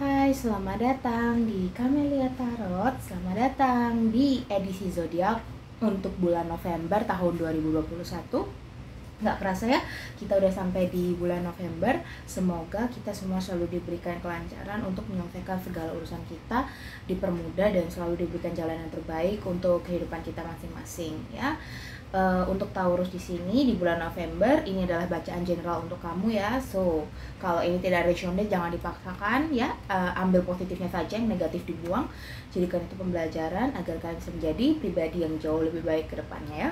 Hai, selamat datang di Camelia Tarot. Selamat datang di edisi zodiak untuk bulan November tahun 2021. Nggak kerasa ya, kita udah sampai di bulan November. Semoga kita semua selalu diberikan kelancaran untuk menyelesaikan segala urusan kita, dipermudah dan selalu diberikan jalan yang terbaik untuk kehidupan kita masing-masing ya. Untuk Taurus di sini di bulan November ini adalah bacaan general untuk kamu ya. So kalau ini tidak resonate jangan dipaksakan ya. Ambil positifnya saja, yang negatif dibuang. Jadikan itu pembelajaran agar kalian bisa menjadi pribadi yang jauh lebih baik ke depannya ya.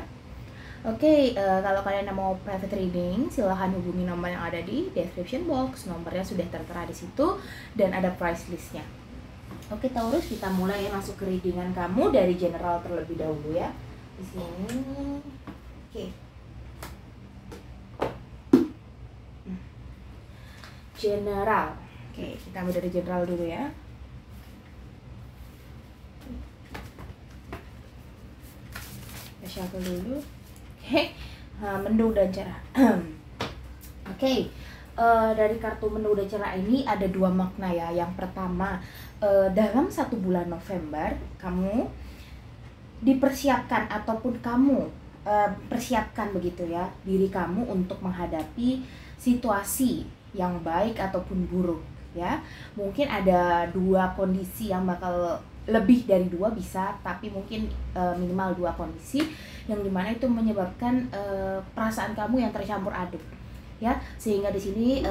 Oke, kalau kalian mau private reading, silahkan hubungi nomor yang ada di description box. Nomornya sudah tertera di situ dan ada price listnya. Oke Taurus, kita mulai ya, masuk ke readingan kamu dari general terlebih dahulu ya. Di sini, oke. General, oke, kita ambil dari general dulu ya. Kita shuffle dulu. Oke, mendung dan cerah. Oke, dari kartu mendung dan cerah ini ada dua makna ya. Yang pertama, dalam satu bulan November kamu dipersiapkan ataupun kamu persiapkan begitu ya diri kamu untuk menghadapi situasi yang baik ataupun buruk ya. Mungkin ada dua kondisi yang bakal lebih dari dua bisa, tapi mungkin minimal dua kondisi yang dimana itu menyebabkan perasaan kamu yang tercampur aduk ya. Sehingga di sini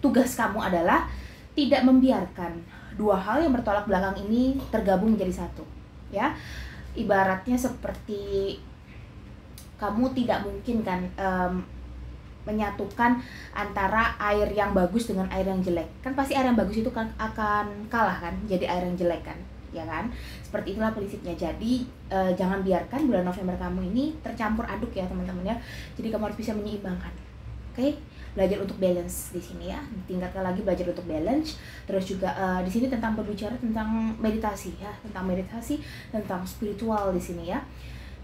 tugas kamu adalah tidak membiarkan dua hal yang bertolak belakang ini tergabung menjadi satu ya. Ibaratnya seperti kamu tidak mungkin kan menyatukan antara air yang bagus dengan air yang jelek. Kan pasti air yang bagus itu kan akan kalah kan, jadi air yang jelek kan, ya kan? Seperti itulah prinsipnya. Jadi jangan biarkan bulan November kamu ini tercampur aduk ya teman-teman ya. Jadi kamu harus bisa menyeimbangkan. Oke? Belajar untuk balance di sini ya. Tingkatkan lagi belajar untuk balance. Terus juga di sini tentang berbicara tentang meditasi ya, tentang meditasi, tentang spiritual di sini ya.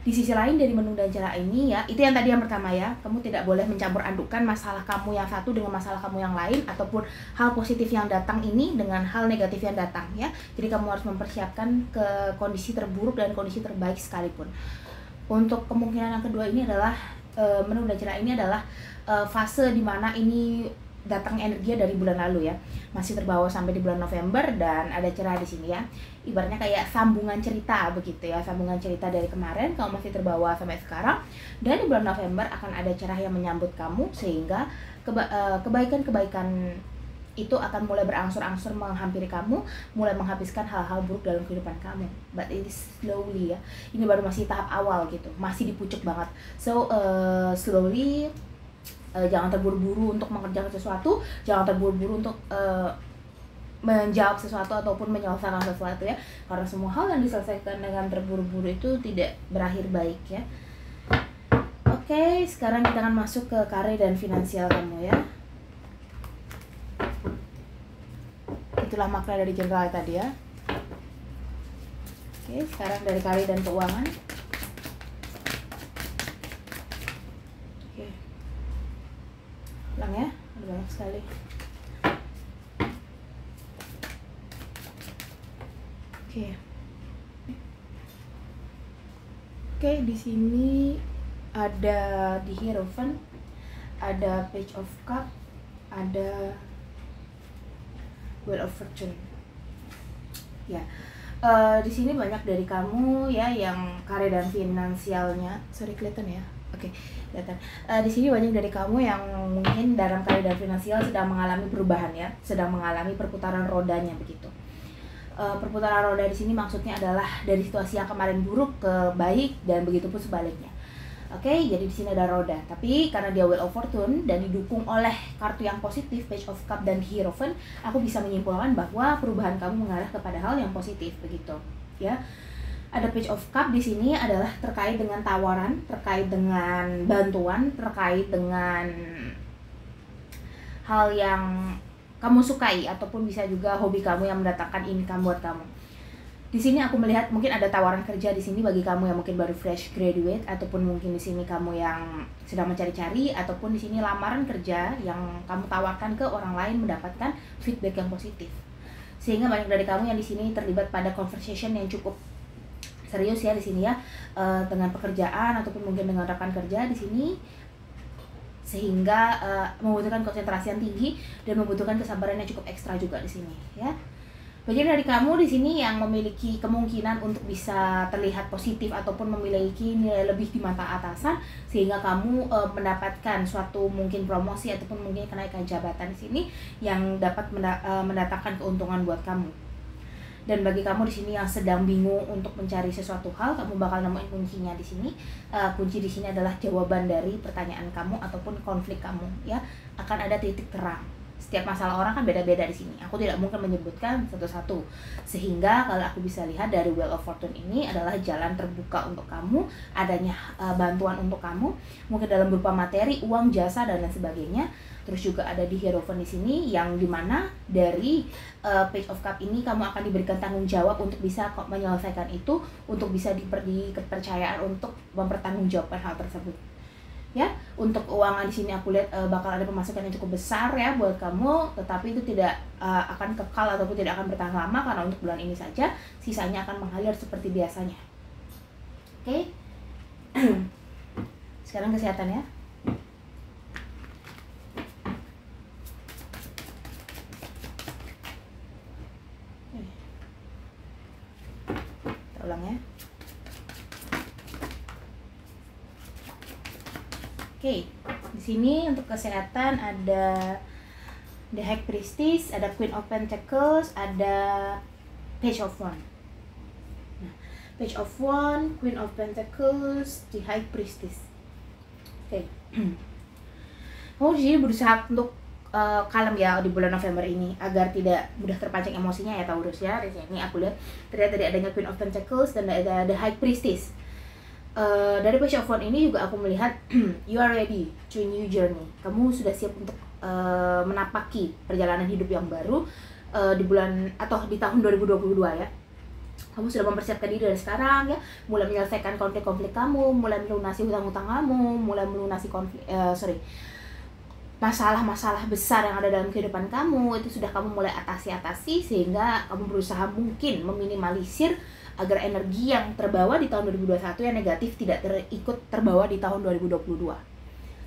Di sisi lain dari mendung dan cerah ini ya, itu yang tadi yang pertama ya, kamu tidak boleh mencampur adukan masalah kamu yang satu dengan masalah kamu yang lain, ataupun hal positif yang datang ini dengan hal negatif yang datang ya. Jadi kamu harus mempersiapkan ke kondisi terburuk dan kondisi terbaik sekalipun. Untuk kemungkinan yang kedua ini adalah mendung dan cerah ini adalah fase dimana ini datang energi dari bulan lalu ya, masih terbawa sampai di bulan November dan ada cerah di sini ya. Ibaratnya kayak sambungan cerita begitu ya, sambungan cerita dari kemarin kamu masih terbawa sampai sekarang, dan di bulan November akan ada cerah yang menyambut kamu sehingga kebaikan-kebaikan itu akan mulai berangsur-angsur menghampiri kamu, mulai menghabiskan hal-hal buruk dalam kehidupan kamu. But it is slowly ya, ini baru masih tahap awal gitu, masih dipucuk banget. So slowly. Jangan terburu-buru untuk mengerjakan sesuatu, jangan terburu-buru untuk menjawab sesuatu ataupun menyelesaikan sesuatu ya, karena semua hal yang diselesaikan dengan terburu-buru itu tidak berakhir baik ya. Oke, sekarang kita akan masuk ke karir dan finansial kamu ya. Itulah makna dari general tadi ya. Oke, sekarang dari karir dan keuangan. Ulang ya, ada banyak sekali. Oke, di sini ada di Hierophant, ada Page of Cup, ada Wheel of Fortune. Ya, di sini banyak dari kamu ya yang karir dan finansialnya, kelihatan ya. Oke, kelihatan. Di sini banyak dari kamu yang mungkin dalam karir dan finansial sedang mengalami perubahan ya, sedang mengalami perputaran rodanya begitu. Perputaran roda di sini maksudnya adalah dari situasi yang kemarin buruk ke baik dan begitu pun sebaliknya. Oke, jadi di sini ada roda, tapi karena dia Wheel of Fortune dan didukung oleh kartu yang positif Page of Cup dan Hierophant, aku bisa menyimpulkan bahwa perubahan kamu mengarah kepada hal yang positif begitu ya. Ada Page of Cup di sini adalah terkait dengan tawaran, terkait dengan bantuan, terkait dengan hal yang kamu sukai ataupun bisa juga hobi kamu yang mendatangkan income buat kamu. Di sini aku melihat mungkin ada tawaran kerja di sini bagi kamu yang mungkin baru fresh graduate, ataupun mungkin di sini kamu yang sedang mencari-cari, ataupun di sini lamaran kerja yang kamu tawarkan ke orang lain mendapatkan feedback yang positif. Sehingga banyak dari kamu yang di sini terlibat pada conversation yang cukup serius ya di sini ya, dengan pekerjaan ataupun mungkin dengan rekan kerja di sini, sehingga membutuhkan konsentrasi yang tinggi dan membutuhkan kesabaran yang cukup ekstra juga di sini ya. Banyak dari kamu di sini yang memiliki kemungkinan untuk bisa terlihat positif ataupun memiliki nilai lebih di mata atasan, sehingga kamu mendapatkan suatu mungkin promosi ataupun mungkin kenaikan jabatan di sini yang dapat mendatangkan keuntungan buat kamu. Dan bagi kamu di sini yang sedang bingung untuk mencari sesuatu hal, kamu bakal nemuin kuncinya di sini. Kunci di sini adalah jawaban dari pertanyaan kamu ataupun konflik kamu ya. Akan ada titik terang. Setiap masalah orang kan beda-beda di sini. Aku tidak mungkin menyebutkan satu-satu. Sehingga kalau aku bisa lihat dari Wheel of Fortune ini adalah jalan terbuka untuk kamu, adanya bantuan untuk kamu, mungkin dalam berupa materi, uang, jasa dan lain sebagainya. Terus juga ada di Hierophant di sini yang dimana dari Page of Cup ini kamu akan diberikan tanggung jawab untuk bisa menyelesaikan itu, untuk bisa diberi kepercayaan untuk mempertanggungjawabkan hal tersebut. Ya, untuk keuangan di sini aku lihat bakal ada pemasukan yang cukup besar ya buat kamu, tetapi itu tidak akan kekal ataupun tidak akan bertahan lama karena untuk bulan ini saja, sisanya akan mengalir seperti biasanya. Oke. Sekarang kesehatan ya. Kita ulang ya. Oke, di sini untuk kesehatan ada The High Priestess, ada Queen of Pentacles, ada Page of Wands. Nah, Page of Wands, Queen of Pentacles, The High Priestess. Oke. Kamu di sini berusaha untuk kalem ya di bulan November ini agar tidak mudah terpancing emosinya ya Taurus ya. Di sini aku lihat ternyata tadi adanya Queen of Pentacles dan ada The High Priestess. Dari Page of Wands ini juga aku melihat you are ready to new journey. Kamu sudah siap untuk menapaki perjalanan hidup yang baru di bulan atau di tahun 2022 ya. Kamu sudah mempersiapkan diri dari sekarang ya, mulai menyelesaikan konflik-konflik kamu, mulai melunasi hutang-hutang kamu, mulai melunasi masalah-masalah besar yang ada dalam kehidupan kamu. Itu sudah kamu mulai atasi sehingga kamu berusaha mungkin meminimalisir agar energi yang terbawa di tahun 2021 yang negatif tidak ikut terbawa di tahun 2022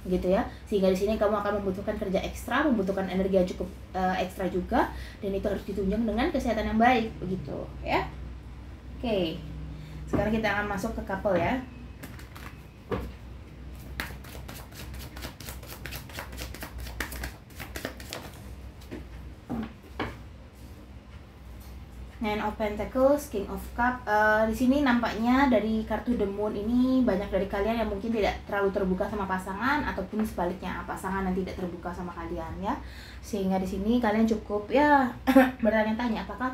gitu ya. Sehingga di sini kamu akan membutuhkan kerja ekstra, membutuhkan energi yang cukup ekstra juga, dan itu harus ditunjang dengan kesehatan yang baik begitu ya. Oke. Sekarang kita akan masuk ke couple ya. Nine of Pentacles, King of Cup. Di sini nampaknya dari kartu The Moon ini banyak dari kalian yang mungkin tidak terlalu terbuka sama pasangan, ataupun sebaliknya pasangan yang tidak terbuka sama kalian ya. Sehingga di sini kalian cukup ya bertanya-tanya apakah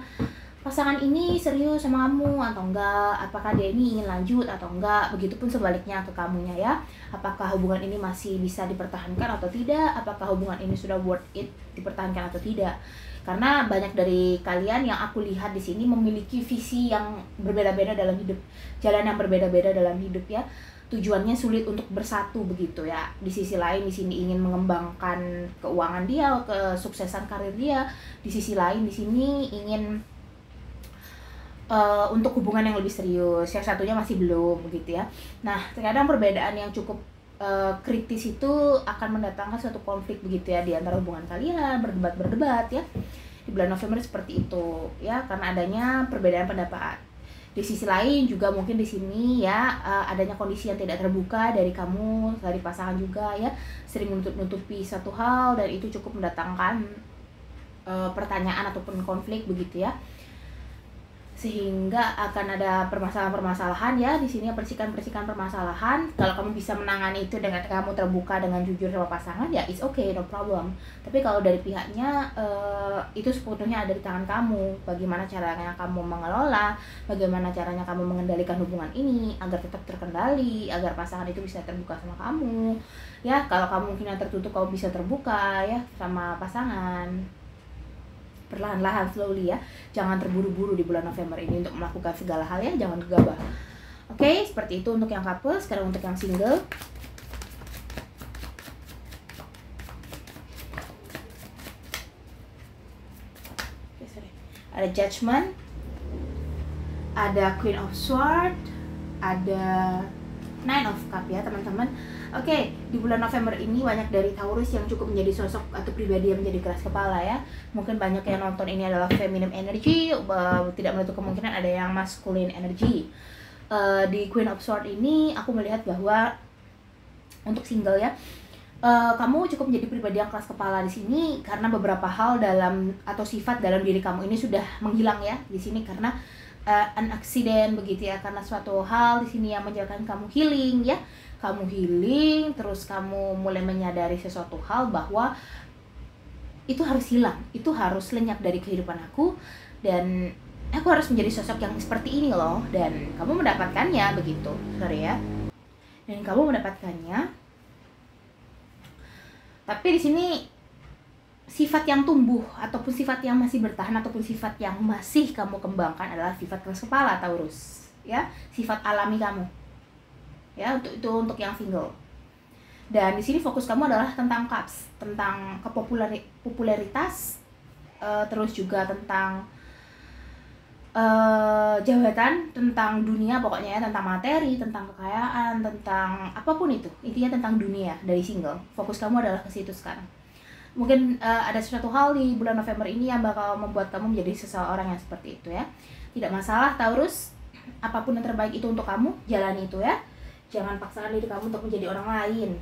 pasangan ini serius sama kamu atau enggak, apakah dia ini ingin lanjut atau enggak, begitupun sebaliknya ke kamunya ya. Apakah hubungan ini masih bisa dipertahankan atau tidak, apakah hubungan ini sudah worth it dipertahankan atau tidak. Karena banyak dari kalian yang aku lihat di sini memiliki visi yang berbeda-beda dalam hidup, jalan yang berbeda-beda dalam hidup ya. Tujuannya sulit untuk bersatu begitu ya. Di sisi lain di sini ingin mengembangkan keuangan dia, kesuksesan karir dia. Di sisi lain di sini ingin untuk hubungan yang lebih serius, yang satunya masih belum begitu ya. Nah, terkadang perbedaan yang cukup kritis itu akan mendatangkan suatu konflik begitu ya di antara hubungan kalian, berdebat ya. Di bulan November seperti itu ya, karena adanya perbedaan pendapat. Di sisi lain juga mungkin di sini ya adanya kondisi yang tidak terbuka dari kamu, dari pasangan juga ya, sering menutup-nutupi satu hal, dan itu cukup mendatangkan pertanyaan ataupun konflik begitu ya. Sehingga akan ada permasalahan-permasalahan ya di sini, percikan-percikan permasalahan. Kalau kamu bisa menangani itu dengan kamu terbuka dengan jujur sama pasangan ya it's okay, no problem. Tapi kalau dari pihaknya itu sepenuhnya ada di tangan kamu. Bagaimana caranya kamu mengelola, bagaimana caranya kamu mengendalikan hubungan ini agar tetap terkendali, agar pasangan itu bisa terbuka sama kamu. Ya, kalau kamu mungkin yang tertutup, kamu bisa terbuka ya sama pasangan. perlahan-lahan, slowly ya. Jangan terburu-buru di bulan November ini untuk melakukan segala hal ya, jangan gegabah. Oke, seperti itu untuk yang couple. Sekarang untuk yang single. Ada Judgment, ada Queen of Swords, ada Nine of Cup ya teman-teman. Oke, di bulan November ini banyak dari Taurus yang cukup menjadi sosok atau pribadi yang menjadi keras kepala ya. Mungkin banyak yang nonton ini adalah feminine energy, tidak menutup kemungkinan ada yang masculine energy. Di Queen of Swords ini aku melihat bahwa untuk single ya, kamu cukup menjadi pribadi yang keras kepala di sini karena beberapa hal dalam atau sifat dalam diri kamu ini sudah menghilang ya di sini karena an accident begitu ya, karena suatu hal di sini yang menjadikan kamu healing ya. Kamu healing, terus kamu mulai menyadari sesuatu hal bahwa itu harus hilang, itu harus lenyap dari kehidupan aku dan aku harus menjadi sosok yang seperti ini loh, dan kamu mendapatkannya begitu, sorry ya. Dan kamu mendapatkannya. Tapi di sini sifat yang tumbuh ataupun sifat yang masih bertahan ataupun sifat yang masih kamu kembangkan adalah sifat keras kepala Taurus, ya, sifat alami kamu, ya, untuk yang single. Dan di sini fokus kamu adalah tentang cups, tentang popularitas, terus juga tentang jabatan, tentang dunia pokoknya ya, tentang materi, tentang kekayaan, tentang apapun itu, intinya tentang dunia dari single. Fokus kamu adalah ke situ sekarang. Mungkin ada sesuatu hal di bulan November ini yang bakal membuat kamu menjadi seseorang yang seperti itu ya. Tidak masalah Taurus, apapun yang terbaik itu untuk kamu, jalani itu ya. Jangan paksakan diri kamu untuk menjadi orang lain.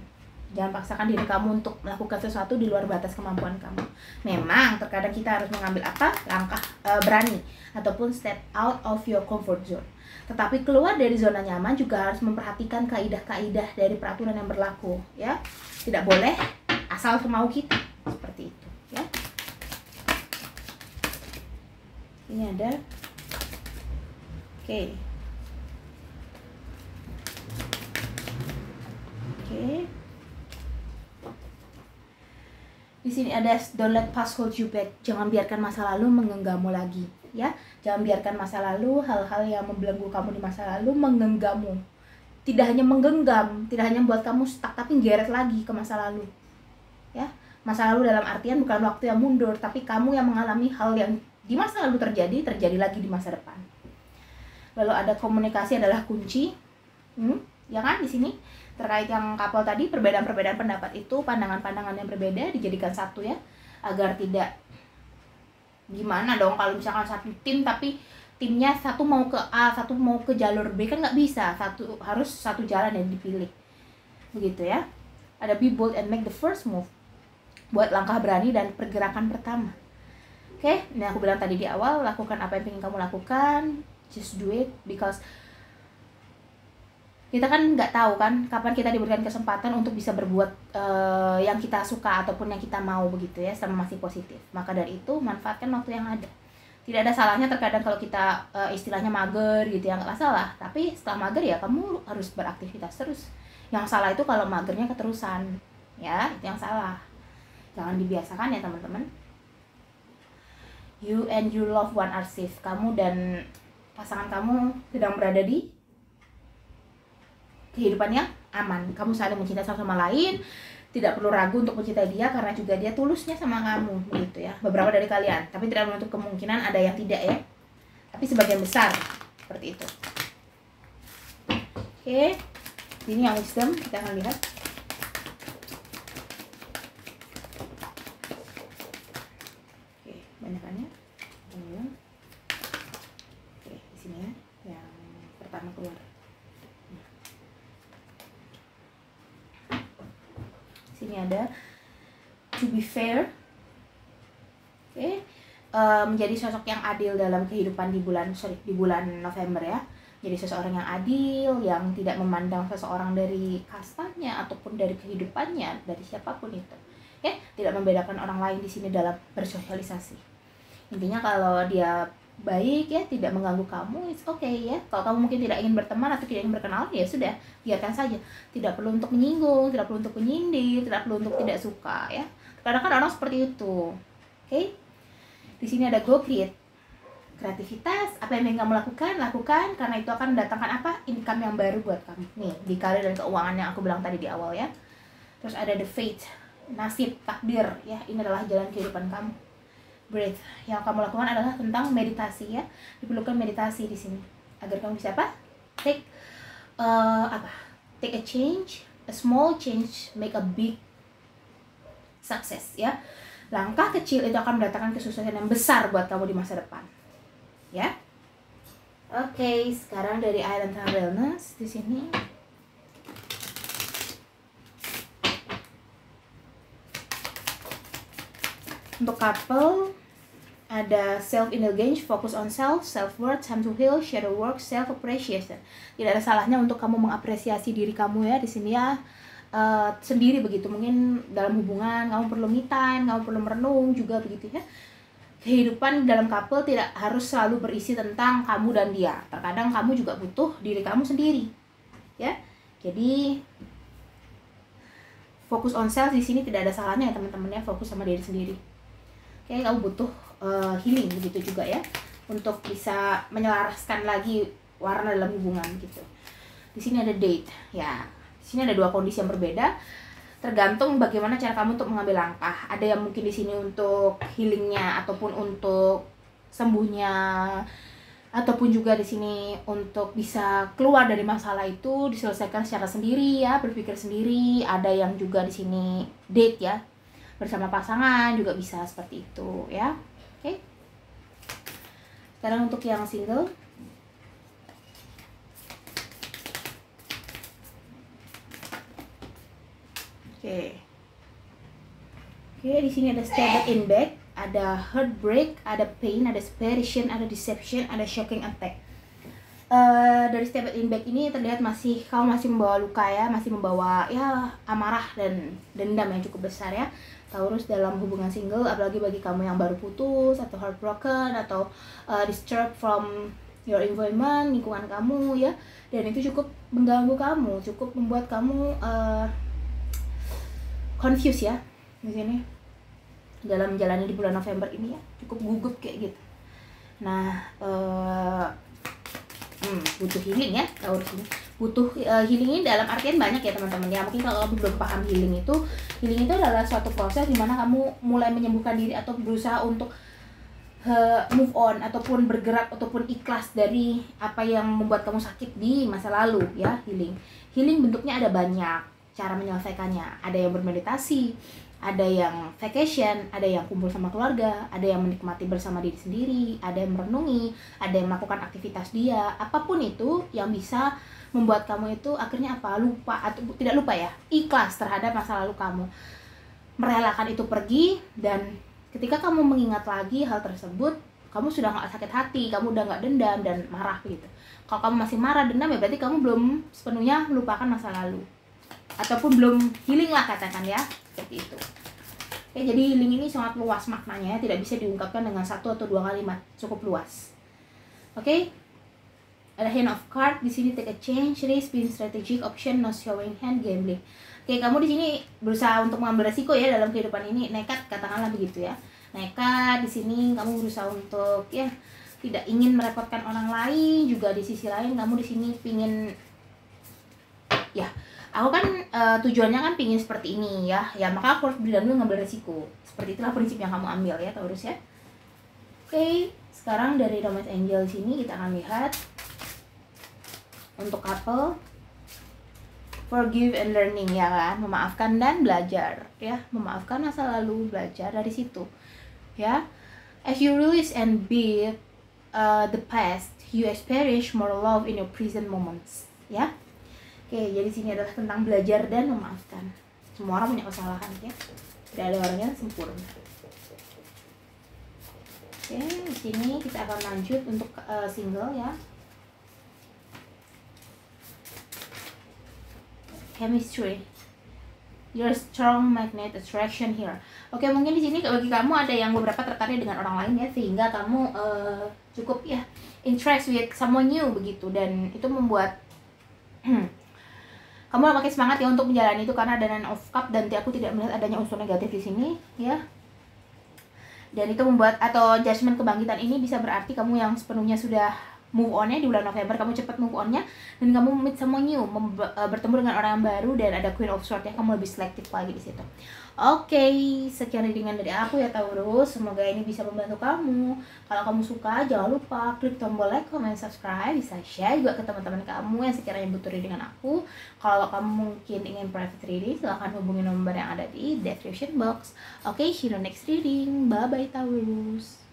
Jangan paksakan diri kamu untuk melakukan sesuatu di luar batas kemampuan kamu. Memang terkadang kita harus mengambil langkah berani ataupun step out of your comfort zone. Tetapi keluar dari zona nyaman juga harus memperhatikan kaidah-kaidah dari peraturan yang berlaku ya. Tidak boleh asal semau kita, seperti itu ya. Ini ada. Oke. Di sini ada don't let past hold you back. Jangan biarkan masa lalu menggenggammu lagi, ya. Jangan biarkan masa lalu, hal-hal yang membelenggu kamu di masa lalu menggenggammu. Tidak hanya menggenggam, tidak hanya membuat kamu stuck, tapi geret lagi ke masa lalu. Ya. Masa lalu dalam artian bukan waktu yang mundur, tapi kamu yang mengalami hal yang di masa lalu terjadi lagi di masa depan. Lalu ada komunikasi adalah kunci. Ya kan di sini? Terkait yang couple tadi, perbedaan-perbedaan pendapat itu, pandangan-pandangan yang berbeda dijadikan satu ya, agar tidak gimana dong kalau misalkan satu tim tapi timnya satu mau ke A, satu mau ke jalur B, kan nggak bisa, harus satu jalan yang dipilih begitu ya. Ada be bold and make the first move, buat langkah berani dan pergerakan pertama. Oke, ini aku bilang tadi di awal, lakukan apa yang ingin kamu lakukan, just do it, because kita kan nggak tahu kan kapan kita diberikan kesempatan untuk bisa berbuat yang kita suka ataupun yang kita mau begitu ya, selama masih positif. Maka dari itu manfaatkan waktu yang ada. Tidak ada salahnya terkadang kalau kita istilahnya mager gitu ya, nggak masalah. Tapi setelah mager ya kamu harus beraktivitas terus. Yang salah itu kalau magernya keterusan, ya itu yang salah. Jangan dibiasakan ya teman-teman. You and your loved one are safe. Kamu dan pasangan kamu sedang berada di kehidupan yang aman. Kamu saling mencintai satu sama lain, tidak perlu ragu untuk mencintai dia karena juga dia tulusnya sama kamu begitu ya. Beberapa dari kalian, tapi tidak menutup kemungkinan ada yang tidak ya, tapi sebagian besar seperti itu. Oke, ini yang wisdom, kita akan lihat. Oke, banyakannya oke, di sini ya, yang pertama keluar. Sini ada to be fair, menjadi sosok yang adil dalam kehidupan di bulan November ya. Jadi seseorang yang adil, yang tidak memandang seseorang dari kastanya ataupun dari kehidupannya, dari siapapun itu. Ya, tidak membedakan orang lain di sini dalam bersosialisasi. Intinya kalau dia baik ya, tidak mengganggu kamu, it's okay ya. Kalau kamu mungkin tidak ingin berteman atau tidak ingin berkenalan, ya sudah, biarkan saja. Tidak perlu untuk menyinggung, tidak perlu untuk menyindir, tidak perlu untuk tidak suka ya. Kadang-kadang orang seperti itu. Oke? Di sini ada go create. Kreativitas, apa yang ingin kamu lakukan karena itu akan mendatangkan apa? Income yang baru buat kamu. Nih, di karir dan keuangan yang aku bilang tadi di awal ya. Terus ada the fate, nasib, takdir ya. Ini adalah jalan kehidupan kamu. Breathe. Yang kamu lakukan adalah tentang meditasi ya. Diperlukan meditasi di sini agar kamu bisa apa? Take a change, a small change make a big success ya. Langkah kecil itu akan mendatangkan kesuksesan yang besar buat kamu di masa depan. Ya. Oke, sekarang dari Island Wellness di sini. Untuk couple ada self-indulgence, focus on self, self-worth, time to heal, shadow work, self-appreciation. Tidak ada salahnya untuk kamu mengapresiasi diri kamu ya di sini ya. Sendiri begitu, mungkin dalam hubungan kamu perlu me time, kamu perlu merenung juga begitu ya. Kehidupan dalam couple tidak harus selalu berisi tentang kamu dan dia. Terkadang kamu juga butuh diri kamu sendiri. Ya. Jadi fokus on self di sini tidak ada salahnya ya teman-teman ya, fokus sama diri sendiri. Oke, kamu butuh healing begitu juga ya, untuk bisa menyelaraskan lagi warna dalam hubungan gitu. Di sini ada date. Ya. Di sini ada dua kondisi yang berbeda. Tergantung bagaimana cara kamu untuk mengambil langkah. Ada yang mungkin di sini untuk healingnya ataupun untuk sembuhnya, ataupun juga di sini untuk bisa keluar dari masalah itu diselesaikan secara sendiri ya, berpikir sendiri. Ada yang juga di sini date ya, bersama pasangan juga bisa seperti itu ya. Oke. Sekarang untuk yang single. Oke, di sini ada stabbed in back, ada heartbreak, ada pain, ada separation, ada deception, ada shocking attack. Dari stabbed in back ini terlihat kamu masih membawa luka ya, masih membawa ya amarah dan dendam yang cukup besar ya. Taurus dalam hubungan single, apalagi bagi kamu yang baru putus atau heartbroken atau disturbed from your environment, lingkungan kamu ya, dan itu cukup mengganggu kamu, cukup membuat kamu confused ya di sini dalam menjalani di bulan November ini ya, cukup gugup kayak gitu. Nah, butuh healing ya Taurus ini. Butuh healing ini dalam artian banyak ya teman-teman ya. Mungkin kalau kamu belum paham healing itu adalah suatu proses di mana kamu mulai menyembuhkan diri atau berusaha untuk move on ataupun bergerak ataupun ikhlas dari apa yang membuat kamu sakit di masa lalu ya. Healing bentuknya ada banyak cara menyelesaikannya. Ada yang bermeditasi, ada yang vacation, ada yang kumpul sama keluarga, ada yang menikmati bersama diri sendiri, ada yang merenungi, ada yang melakukan aktivitas dia. Apapun itu yang bisa membuat kamu itu akhirnya lupa atau tidak lupa ya, ikhlas terhadap masa lalu kamu, merelakan itu pergi. Dan ketika kamu mengingat lagi hal tersebut, kamu sudah nggak sakit hati, kamu udah nggak dendam dan marah gitu. Kalau kamu masih marah, dendam, ya berarti kamu belum sepenuhnya melupakan masa lalu ataupun belum healing lah katakan ya, seperti itu. Oke, jadi healing ini sangat luas maknanya, tidak bisa diungkapkan dengan satu atau dua kalimat, cukup luas. Oke, ada hand of card di sini, take a change, risk, being strategic, option, no showing hand, gambling. Oke, kamu di sini berusaha untuk mengambil resiko ya dalam kehidupan ini, nekat katakanlah begitu ya. Nekat di sini kamu berusaha untuk ya tidak ingin merepotkan orang lain, juga di sisi lain kamu di sini pingin ya, aku kan tujuannya kan pingin seperti ini ya, maka aku harus berani ngambil resiko. Seperti itulah prinsip yang kamu ambil ya Taurus ya. Oke, sekarang dari Romance Angel sini kita akan lihat untuk couple, forgive and learning ya kan, memaafkan dan belajar ya, memaafkan masa lalu, belajar dari situ ya. As you release and beat the past, you experience more love in your present moments ya. Oke, jadi sini adalah tentang belajar dan memaafkan. Semua orang punya kesalahan ya, tidak ada orang yang sempurna. Oke, di sini kita akan lanjut untuk single ya. Chemistry, your strong magnet attraction here. Oke, mungkin di sini bagi kamu ada yang beberapa tertarik dengan orang lain ya, sehingga kamu cukup ya interest with someone new begitu, dan itu membuat kamu makin semangat ya untuk menjalani itu karena ada Nine of Cup, dan aku tidak melihat adanya unsur negatif di sini ya. Dan itu membuat, atau judgment kebangkitan ini bisa berarti kamu yang sepenuhnya sudah move on-nya di bulan November, kamu cepat move on-nya dan kamu meet someone new, bertemu dengan orang yang baru, dan ada Queen of Swords ya, kamu lebih selektif lagi di situ. Oke, sekian readingan dari aku ya Taurus, semoga ini bisa membantu kamu. Kalau kamu suka, jangan lupa klik tombol like, comment, subscribe, bisa share juga ke teman-teman kamu yang sekiranya butuh readingan aku. Kalau kamu mungkin ingin private reading, silahkan hubungi nomor yang ada di description box. Oke, see you next reading, bye bye Taurus.